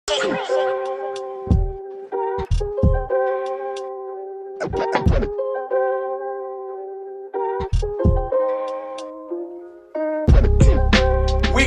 Weak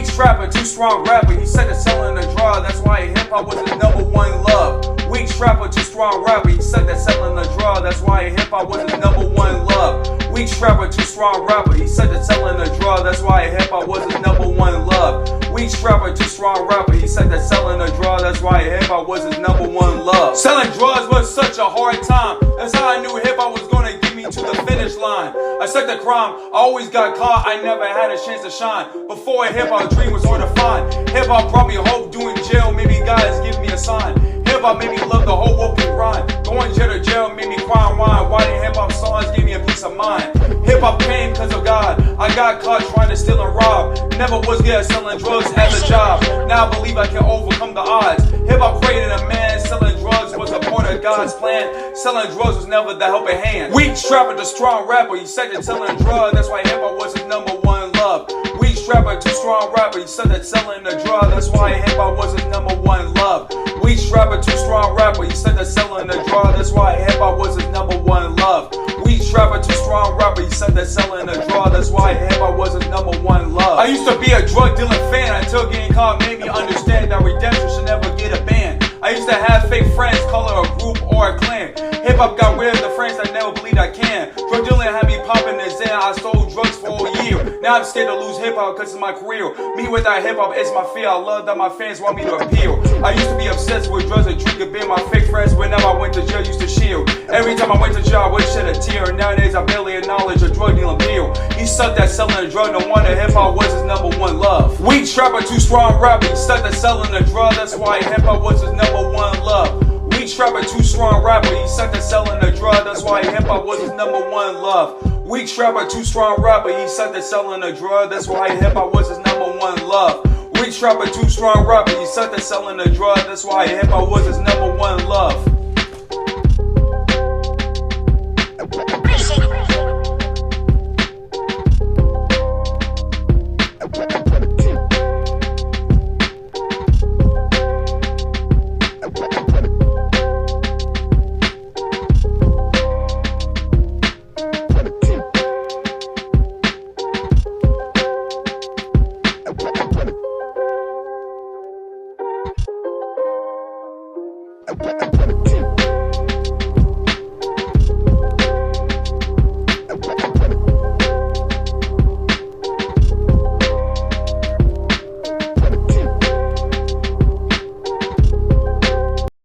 trapper, too strong rapper. He said that selling the drug, that's why hip hop was his #1 love. Weak trapper, too strong rapper. He said that selling the drug, that's why hip hop was his #1 love. Weak trapper, too strong rapper. He said that selling the drug, that's why hip hop was his #1 love. Weak trapper, too strong rapper. He said that selling the drug, that's why hip hop was his #1 love. Selling drugs was such a hard time. That's how I knew hip hop was gonna get me to the finish line. I said the crime, I always got caught. I never had a chance to shine. Before hip hop, dream was hard to find. Hip hop brought me hope. Doing jail, maybe God has given me a sign. Hip hop made me love the whole open grind. Going jail to jail made me cry and whine. Why did hip hop songs give me a peace of mind? Hip hop came because of God. I got caught trying to steal and rob. Never was good at selling drugs as a job. Now I believe I can overcome the odds. Hip hop created a man. Selling drugs was a part of God's plan. Selling drugs was never the helping hand. Weak trapper, the strong rapper. He said that selling drugs, that's why hip hop was his #1 love. Weak trapper, too strong rapper. He said that selling the drug, that's why hip hop was his #1 love. Weak trapper, too strong rapper. He said that selling the drug, that's why hip hop was his #1 love. Weak trapper, too strong rapper. He said that selling the drug, that's why hip hop was his #1 love. I used to be a drug dealing fan until getting caught made me understand that redemption should never get a ban. I used to have fake friends, call it a group or a clan. Hip hop got rid of the friends I never believed I can. Drug dealing had me popping the Zen. I stole drugs for a year. Now I'm scared to lose hip hop because it's my career. Me without hip hop is my fear. I love that my fans want me to appeal. I used to be obsessed with drugs and drinking beer. My fake friends, whenever I went to jail, used to shield. Every time I went to jail, I would shed a tear. Nowadays I barely acknowledge a drug dealing bill. He sucked at selling a drug. No wonder hip hop was his #1 love. Weak trapper, too strong rapper. He sucked at selling a drug. That's why hip hop was his #1 love. Weak trapper, too strong rapper. He sucked at selling a drug. That's why hip hop was his #1 love. Weak trapper, too strong rapper. He sucked at selling a drug. That's why hip hop was his #1 love. Weak trapper, too strong rapper. He sucked at selling a drug. That's why hip hop was his #1 love. We'll be right back.